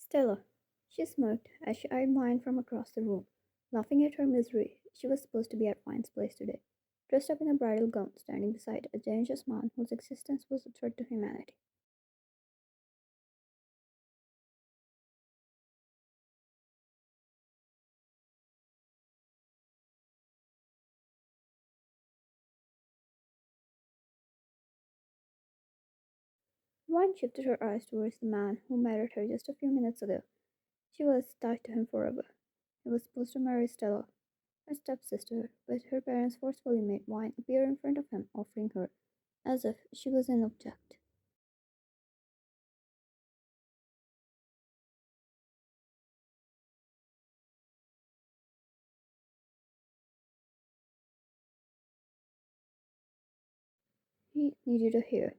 Stella. She smirked as she eyed Wine from across the room, laughing at her misery. She was supposed to be at Wine's place today, dressed up in a bridal gown, standing beside a dangerous man whose existence was a threat to humanity. Wine shifted her eyes towards the man who married her just a few minutes ago. She was tied to him forever. He was supposed to marry Stella, her stepsister, but her parents forcefully made Wine appear in front of him, offering her as if she was an object. He needed a heir.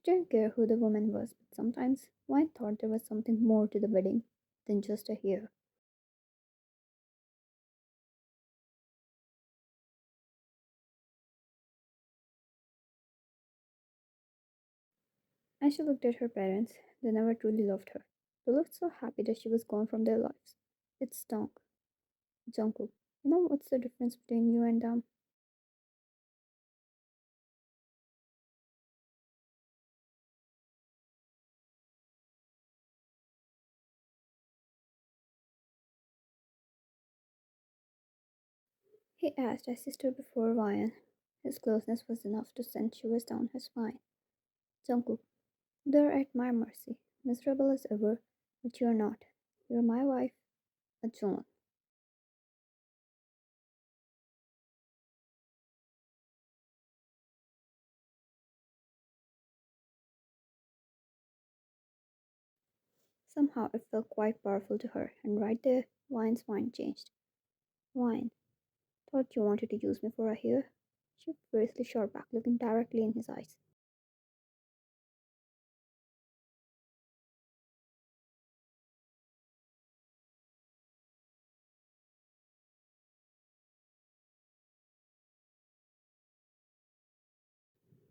He didn't care who the woman was, but sometimes Wine thought there was something more to the wedding than just a heir. And she looked at her parents. They never truly loved her. They looked so happy that she was gone from their lives. It stunk. Jungkook, you know what's the difference between you and them? He asked as he stood before Ryan. His closeness was enough to send shivers down her spine. Jungkook, they're at my mercy, miserable as ever, but you're not. You're my wife, a Joan. Somehow it felt quite powerful to her, and right there, Wine's mind changed. Wine, thought you wanted to use me for a hair? She fiercely shot back, looking directly in his eyes.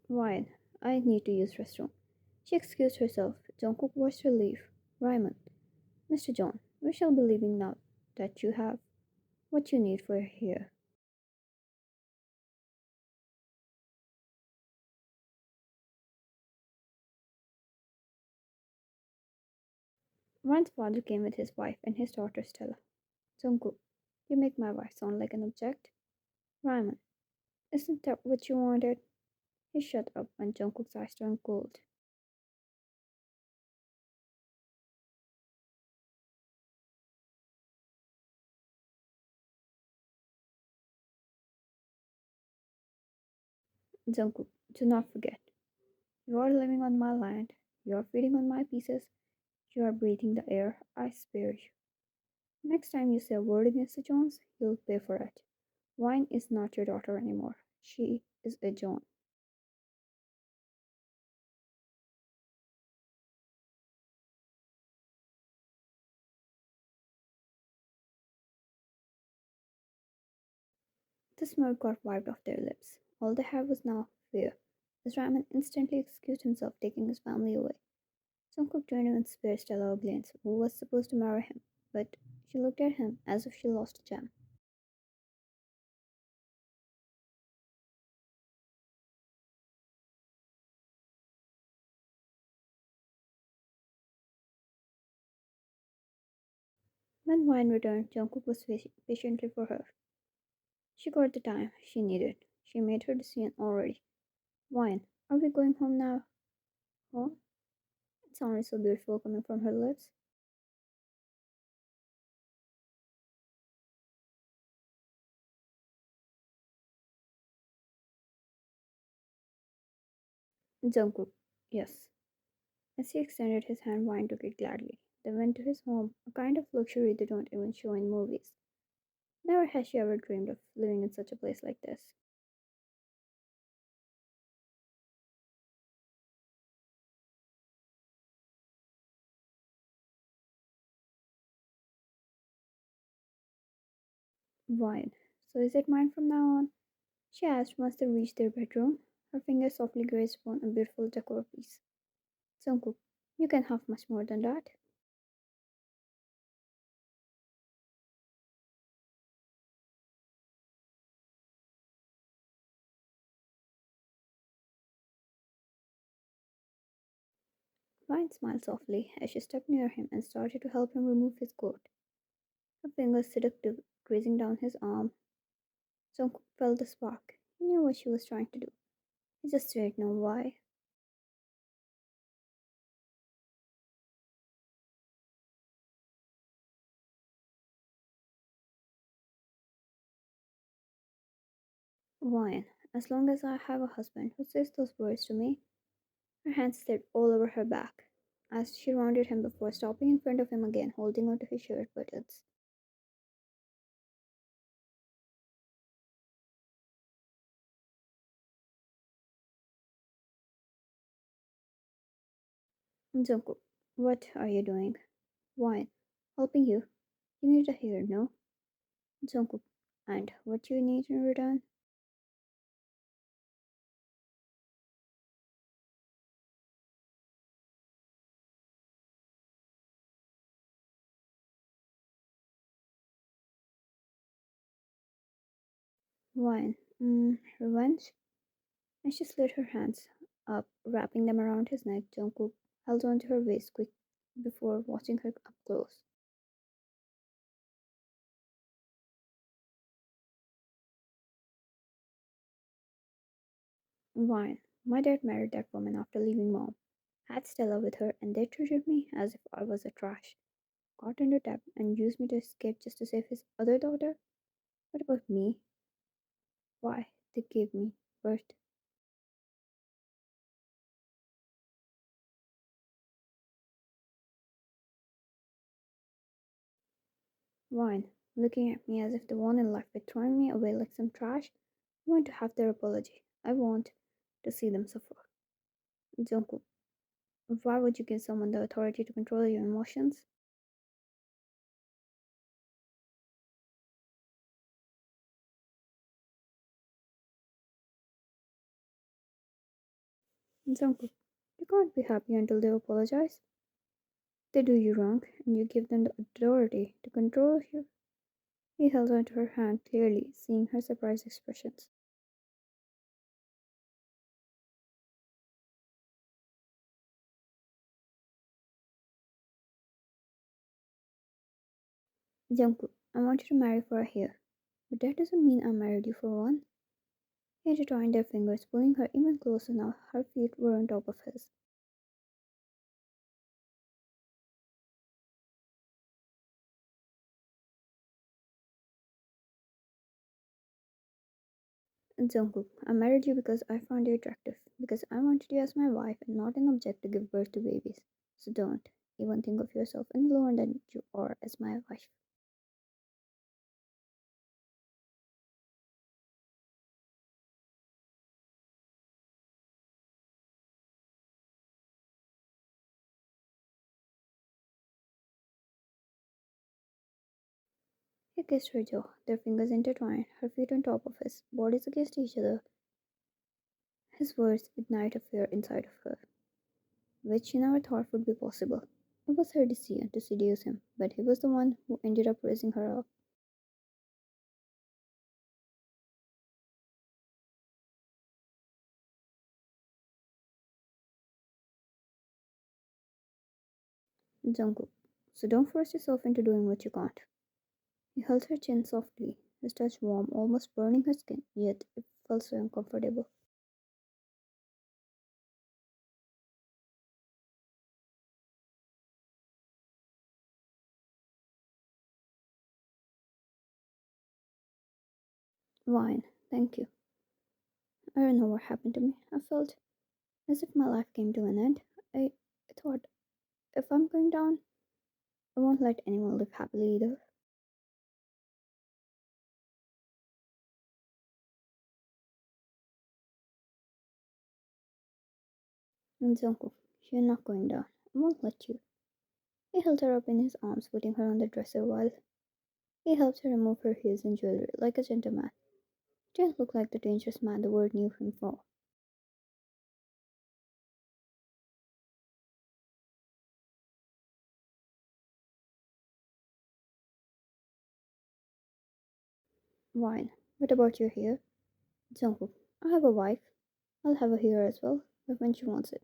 Wine, I need to use restroom. She excused herself. Jungkook watched her leave. Ryman, Mr. John, we shall be leaving now that you have what you need for here. Ryan's father came with his wife and his daughter Stella. Jungkook, you make my wife sound like an object. Ryman, isn't that what you wanted? He shut up when Jungkook's eyes turned cold. Jungkook, do not forget, you are living on my land, you are feeding on my pieces, you are breathing the air I spare you. Next time you say a word against the Jones, you'll pay for it. Wine is not your daughter anymore. She is a John. The smoke got wiped off their lips. All they had was now fear. As Raman instantly excused himself, taking his family away. Jungkook turned and spared Stella a glance, who was supposed to marry him, but she looked at him as if she lost a gem. When Wine returned, Jungkook was waiting patiently for her. She got the time she needed. She made her decision already. Wine, are we going home now? Home? It sounded so beautiful coming from her lips. Jungkook, yes. As he extended his hand, Wine took it gladly. They went to his home, a kind of luxury they don't even show in movies. Never had she ever dreamed of living in such a place like this. Wine. So is it mine from now on? She asked once they reached their bedroom. Her fingers softly grazed upon a beautiful decor piece. Jungkook, you can have much more than that. Ryan smiled softly as she stepped near him and started to help him remove his coat. Her fingers seductive, grazing down his arm. Jungkook felt the spark. He knew what she was trying to do. He just didn't know why. Why? As long as I have a husband who says those words to me. Her hands slipped all over her back as she rounded him before stopping in front of him again, holding onto his shirt buttons. Jungkook, what are you doing? Why? Helping you. You need a hair, no? Jungkook, and what do you need in return? Wine. Revenge? And she slid her hands up, wrapping them around his neck. Jungkook held onto her waist quick before watching her up close. Wine. My dad married that woman after leaving mom. Had Stella with her, and they treated me as if I was a trash. Got into debt and used me to escape just to save his other daughter? What about me? Why, they gave me birth. Wine, looking at me as if they won in life by throwing me away like some trash. I want to have their apology. I want to see them suffer. Jungkook, why would you give someone the authority to control your emotions? Jungkook, you can't be happy until they apologize. They do you wrong, and you give them the authority to control you. He held onto her hand clearly, seeing her surprised expressions. Jungkook, I want you to marry for a year. But that doesn't mean I married you for one. He intertwined their fingers, pulling her even closer now her feet were on top of his. Jungkook, I married you because I found you attractive, because I wanted you as my wife and not an object to give birth to babies. So don't even think of yourself any lower than you are as my wife. He kissed her jaw, their fingers intertwined, her feet on top of his, bodies against each other. His words ignite a fear inside of her, which she never thought would be possible. It was her decision to seduce him, but he was the one who ended up raising her up. Jungkook, so don't force yourself into doing what you can't. He held her chin softly, his touch warm, almost burning her skin, yet it felt so uncomfortable. Wine, thank you. I don't know what happened to me. I felt as if my life came to an end. I thought, if I'm going down, I won't let anyone live happily either. And Jungkook, you're not going down. I won't let you. He held her up in his arms, putting her on the dresser while he helped her remove her heels and jewelry like a gentleman. He didn't look like the dangerous man the world knew him for. Wine, what about your hair? Jungkook, I have a wife. I'll have her here as well, but when she wants it.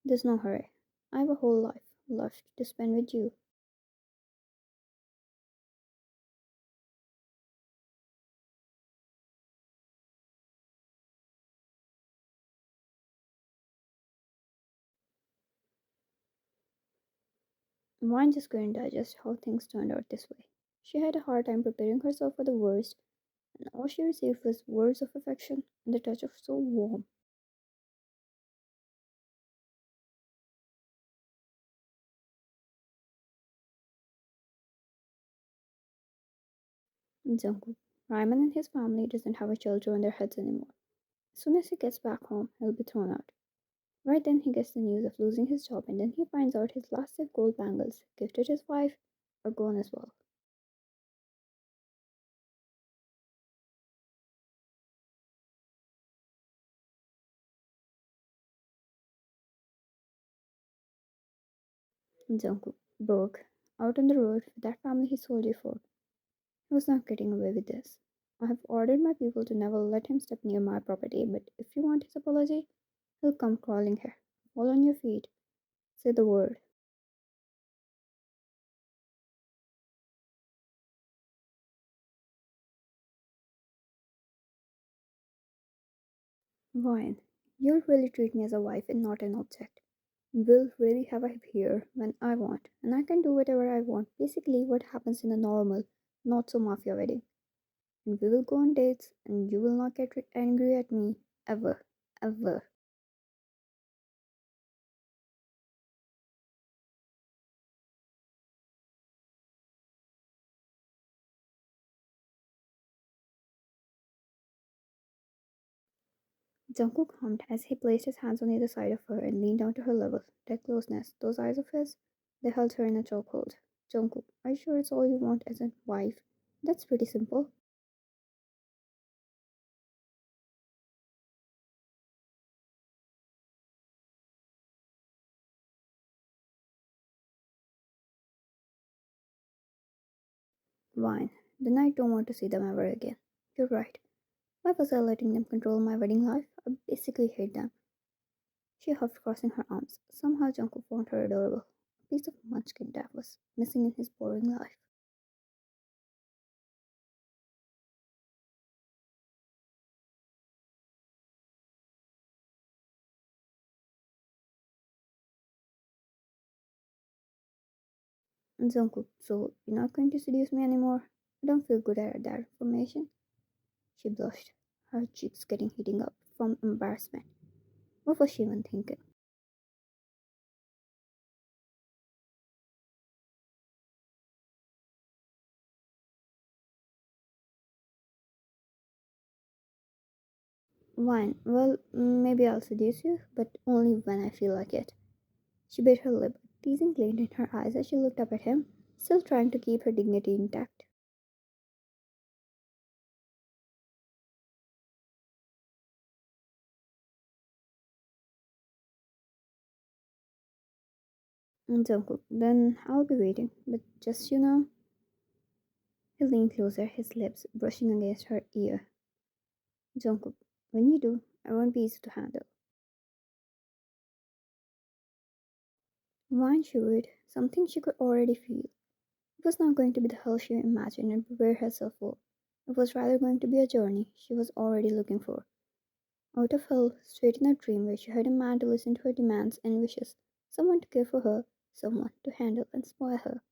There's no hurry. I have a whole life left to spend with you. Mine just couldn't digest how things turned out this way. She had a hard time preparing herself for the worst, and all she received was words of affection and the touch of so warm. Jungkook, Ryman and his family doesn't have a shelter on their heads anymore. As soon as he gets back home, he'll be thrown out. Right then, he gets the news of losing his job, and then he finds out his last set gold bangles, gifted his wife, are gone as well. Jungkook, broke, out on the road with that family he sold you for. He was not getting away with this. I have ordered my people to never let him step near my property, but if you want his apology, he'll come crawling here. Fall on your feet. Say the word. Ryan, you'll really treat me as a wife and not an object. We'll really have a here when I want, and I can do whatever I want. Basically, what happens in a normal, not so mafia wedding. And we will go on dates, and you will not get angry at me ever, ever. Jungkook hummed as he placed his hands on either side of her and leaned down to her level. That closeness, those eyes of his, they held her in a chokehold. Jungkook, are you sure it's all you want as a wife? That's pretty simple. Fine. Then I don't want to see them ever again. You're right. Why was I letting them control my wedding life? I basically hate them. She huffed, crossing her arms. Somehow Jungkook found her adorable. A piece of munchkin that was missing in his boring life. And Jungkook, so you're not going to seduce me anymore? I don't feel good at that information. She blushed, her cheeks getting heating up from embarrassment. What was she even thinking? Fine, well, maybe I'll seduce you, but only when I feel like it. She bit her lip, teasing gleamed in her eyes as she looked up at him, still trying to keep her dignity intact. And Jungkook, then I'll be waiting, but just you know. He leaned closer, his lips brushing against her ear. Jungkook, when you do, I won't be easy to handle. Wine she would, something she could already feel. It was not going to be the hell she imagined and prepared herself for. It was rather going to be a journey she was already looking for. Out of hell, straight in a dream where she had a man to listen to her demands and wishes, someone to care for her, someone to handle and spoil her.